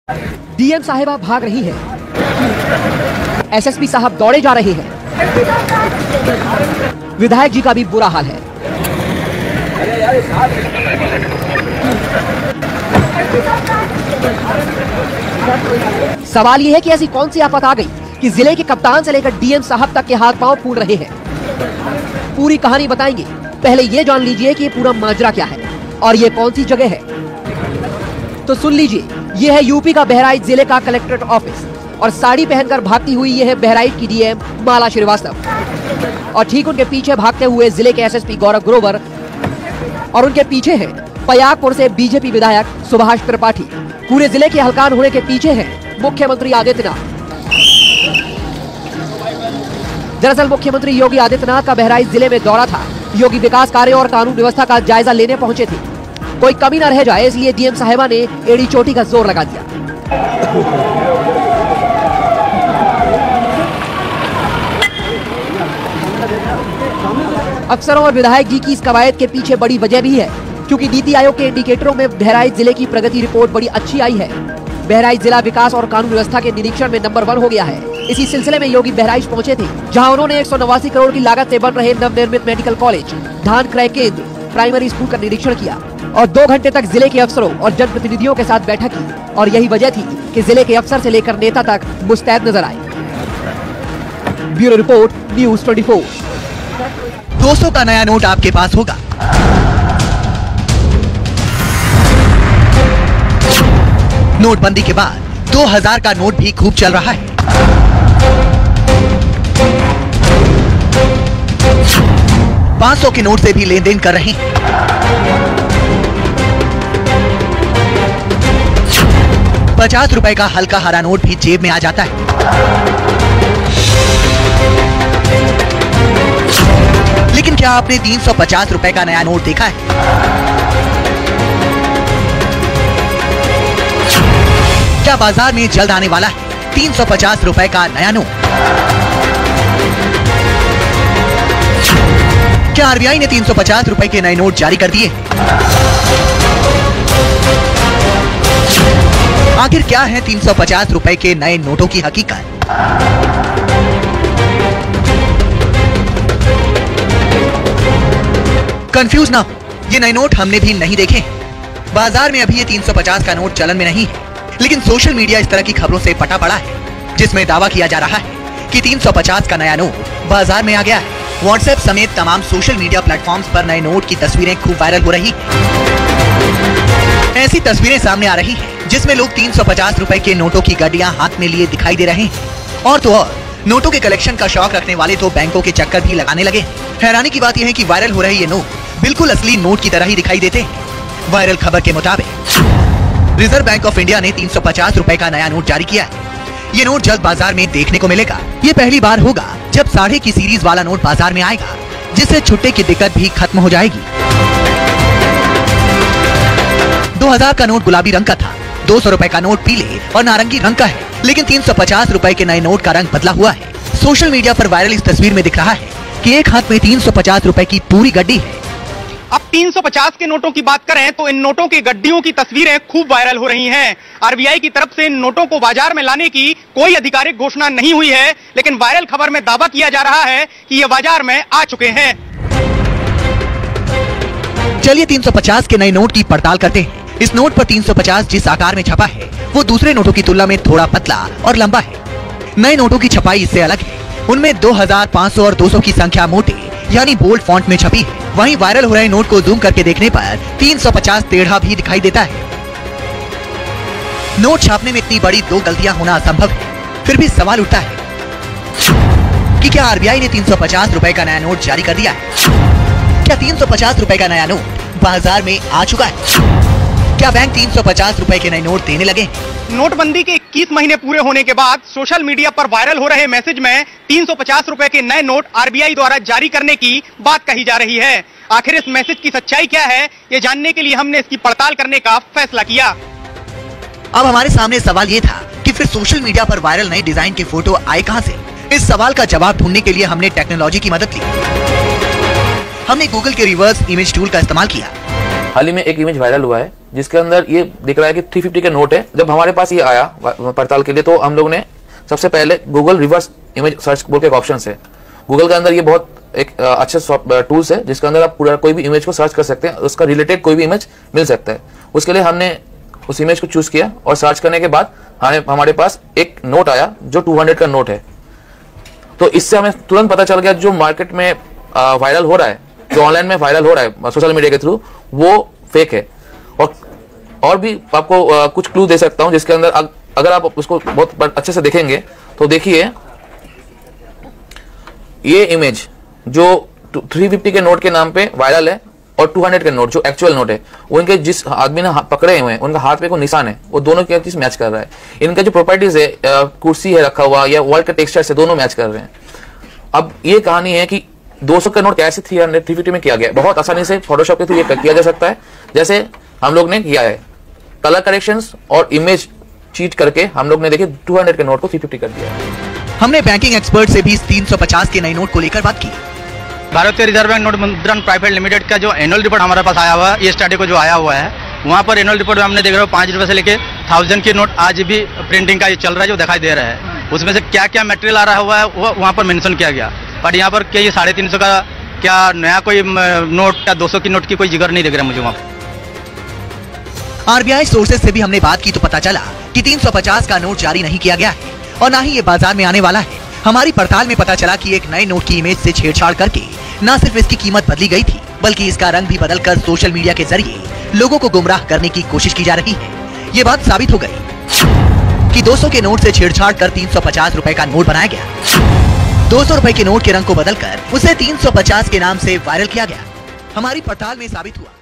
DM साहिबा भाग रही है, एसएसपी साहब दौड़े जा रहे हैं, विधायक जी का भी बुरा हाल है। सवाल यह है कि ऐसी कौन सी आफत आ गई कि जिले के कप्तान से लेकर डीएम साहब तक के हाथ पांव फूल रहे हैं। पूरी कहानी बताएंगे, पहले ये जान लीजिए कि ये पूरा माजरा क्या है और ये कौन सी जगह है। तो सुन लीजिए, ये है यूपी का बहराइच जिले का कलेक्ट्रेट ऑफिस और साड़ी पहनकर भागती हुई ये है बहराइच की डीएम माला श्रीवास्तव और ठीक उनके पीछे भागते हुए जिले के एसएसपी गौरव ग्रोवर और उनके पीछे है पयागपुर से बीजेपी विधायक सुभाष त्रिपाठी। पूरे जिले के हलकान होने के पीछे है मुख्यमंत्री आदित्यनाथ। दरअसल मुख्यमंत्री योगी आदित्यनाथ का बहराइच जिले में दौरा था। योगी विकास कार्य और कानून व्यवस्था का जायजा लेने पहुंचे थे। कोई कमी न रह जाए इसलिए डीएम साहिबा ने एड़ी चोटी का जोर लगा दिया। अफसरों और विधायक जी की इस कवायद के पीछे बड़ी वजह भी है, क्योंकि नीति आयोग के इंडिकेटरों में बहराइच जिले की प्रगति रिपोर्ट बड़ी अच्छी आई है। बहराइच जिला विकास और कानून व्यवस्था के निरीक्षण में नंबर 1 हो गया है। इसी सिलसिले में योगी बहराइच पहुंचे थे, जहां उन्होंने 189 करोड़ की लागत से बन रहे नवनिर्मित मेडिकल कॉलेज, धान क्रय केंद्र, प्राइमरी स्कूल का निरीक्षण किया और 2 घंटे तक जिले के अफसरों और जनप्रतिनिधियों के साथ बैठक की। और यही वजह थी कि जिले के अफसर से लेकर नेता तक मुस्तैद नजर आए। Bureau report, news 24। 200 का नया नोट आपके पास होगा। नोटबंदी के बाद 2000 का नोट भी खूब चल रहा है। $500 के नोट से भी लेन देन कर रहे हैं। ₹50 का हल्का हरा नोट भी जेब में आ जाता है। लेकिन क्या आपने ₹350 का नया नोट देखा है? क्या बाजार में जल्द आने वाला है ₹350 का नया नोट? क्या आरबीआई ने ₹350 के नए नोट जारी कर दिए? आखिर क्या है ₹350 के नए नोटों की हकीकत? कंफ्यूज ना हो, ये नए नोट हमने भी नहीं देखे। बाजार में अभी ये 350 का नोट चलन में नहीं है, लेकिन सोशल मीडिया इस तरह की खबरों से पटा पड़ा है जिसमें दावा किया जा रहा है कि 350 का नया नोट बाजार में आ गया है। व्हाट्सएप समेत तमाम सोशल मीडिया प्लेटफॉर्म्स पर नए नोट की तस्वीरें खूब वायरल हो रही। ऐसी तस्वीरें सामने आ रही हैं जिसमें लोग ₹350 के नोटों की गड्डियां हाथ में लिए दिखाई दे रहे हैं। और तो और नोटों के कलेक्शन का शौक रखने वाले तो बैंकों के चक्कर भी लगाने लगे। हैरानी की बात यह है कि वायरल हो रहे ये नोट बिल्कुल असली नोट की तरह ही दिखाई देते हैं। वायरल खबर के मुताबिक रिजर्व बैंक ऑफ इंडिया ने ₹350 का नया नोट जारी किया है। ये नोट जल्द बाजार में देखने को मिलेगा। ये पहली बार होगा जब 1.5 की सीरीज वाला नोट बाजार में आएगा, जिससे छुट्टे की दिक्कत भी खत्म हो जाएगी। 2000 का नोट गुलाबी रंग का था, ₹200 का नोट पीले और नारंगी रंग का है, लेकिन ₹350 के नए नोट का रंग बदला हुआ है। सोशल मीडिया पर वायरल इस तस्वीर में दिख रहा है कि एक हाथ में ₹350 की पूरी गड्डी है। अब 350 के नोटों की बात करें तो इन नोटों की गड्डियों की तस्वीरें खूब वायरल हो रही हैं। आरबीआई की तरफ से इन नोटों को बाजार में लाने की कोई आधिकारिक घोषणा नहीं हुई है, लेकिन वायरल खबर में दावा किया जा रहा है कि ये बाजार में आ चुके हैं। चलिए 350 के नए नोट की पड़ताल करते हैं। इस नोट पर 350 जिस आकार में छपा है वो दूसरे नोटों की तुलना में थोड़ा पतला और लंबा है। नए नोटों की छपाई इससे अलग है। उनमें 2000, 500 और 200 की संख्या मोटे यानी बोल्ड फॉन्ट में छपी है। वहीं वायरल हो रहे नोट को जूम करके देखने पर 350 टेढ़ा भी दिखाई देता है। नोट छापने में इतनी बड़ी 2 गलतियां होना असंभव है। फिर भी सवाल उठता है कि क्या आरबीआई ने ₹350 का नया नोट जारी कर दिया है? क्या ₹350 का नया नोट बाजार में आ चुका है? क्या बैंक ₹350 के नए नोट देने लगे? नोटबंदी के 21 महीने पूरे होने के बाद सोशल मीडिया पर वायरल हो रहे मैसेज में ₹350 के नए नोट आरबीआई द्वारा जारी करने की बात कही जा रही है। आखिर इस मैसेज की सच्चाई क्या है, ये जानने के लिए हमने इसकी पड़ताल करने का फैसला किया। अब हमारे सामने सवाल ये था कि फिर सोशल मीडिया पर वायरल नए डिजाइन के फोटो आए कहां से? इस सवाल का जवाब ढूंढने के लिए हमने टेक्नोलॉजी की मदद ली। हमने गूगल के रिवर्स इमेज टूल का इस्तेमाल किया। हाल ही में एक इमेज वायरल हुआ है जिसके अंदर ये दिख रहा है कि 350 के नोट है। जब हमारे पास ये आया पड़ताल के लिए तो हम लोग ने सबसे पहले गूगल रिवर्स इमेज सर्च बोल के एक ऑप्शन है। गूगल के अंदर ये बहुत एक अच्छा टूल्स है जिसके अंदर आप पूरा कोई भी इमेज को सर्च कर सकते हैं, उसका रिलेटेड कोई भी इमेज मिल सकता है। उसके लिए हमने उस इमेज को चूज किया और सर्च करने के बाद हमारे पास एक नोट आया जो 200 का नोट है। तो इससे हमें तुरंत पता चल गया जो मार्केट में वायरल हो रहा है, जो ऑनलाइन में वायरल हो रहा है सोशल मीडिया के थ्रू, वो फेक है। और भी आपको कुछ क्लू दे सकता हूं जिसके अंदर अगर आप उसको बहुत अच्छे से देखेंगे तो देखिए ये इमेज जो 350 के नोट के नाम पे वायरल है और 200 के नोट जो एक्चुअल नोट है, उनके जिस आदमी ने पकड़े हुए हैं उनका हाथ पे को निशान है, वो दोनों की चीज मैच कर रहा है। इनका जो प्रॉपर्टीज है, कुर्सी है रखा हुआ या वॉल के टेक्सचर से, दोनों मैच कर रहे हैं। अब ये कहानी है कि 200 का नोट कैसे 350 में किया गया। बहुत आसानी से फोटोशॉप के थ्रू ये किया जा सकता है, जैसे हम लोग ने किया है। कलर करेक्शंस और इमेज चीट करके हम लोग ने देखिए 200 के नोट को 350 कर दिया। हमने बैंकिंग एक्सपर्ट से भी इस 350 के नए नोट को लेकर बात की। भारतीय रिजर्व बैंक नोट मुद्रण प्राइवेट लिमिटेड का जो एनुअल रिपोर्ट हमारे पास आया हुआ है, ये स्टडी को जो आया हुआ है, वहाँ पर एनुअल रिपोर्ट में हमने देख रहे हो 5 रुपए से लेके 1000 के नोट आज भी प्रिंटिंग का ये चल रहा है जो दिखाई दे रहा है। उसमें से क्या क्या मटेरियल आ रहा हुआ है वो वहाँ पर मेंशन किया गया। पर यहाँ पर क्या ये 350 का क्या नया कोई नोट या 200 की नोट की कोई जिगर नहीं दिख रहा मुझे वहाँ पर। आरबीआई सोर्सेज से भी हमने बात की तो पता चला कि 350 का नोट जारी नहीं किया गया है और ना ही ये बाजार में आने वाला है। हमारी पड़ताल में पता चला कि एक नए नोट की इमेज से छेड़छाड़ करके न सिर्फ इसकी कीमत बदली गई थी, बल्कि इसका रंग भी बदलकर सोशल मीडिया के जरिए लोगों को गुमराह करने की कोशिश की जा रही है। ये बात साबित हो गई कि 200 के नोट से छेड़छाड़ कर 350 रुपए का नोट बनाया गया। 200 रुपए के नोट के रंग को बदलकर उसे 350 के नाम से वायरल किया गया। हमारी पड़ताल में साबित हुआ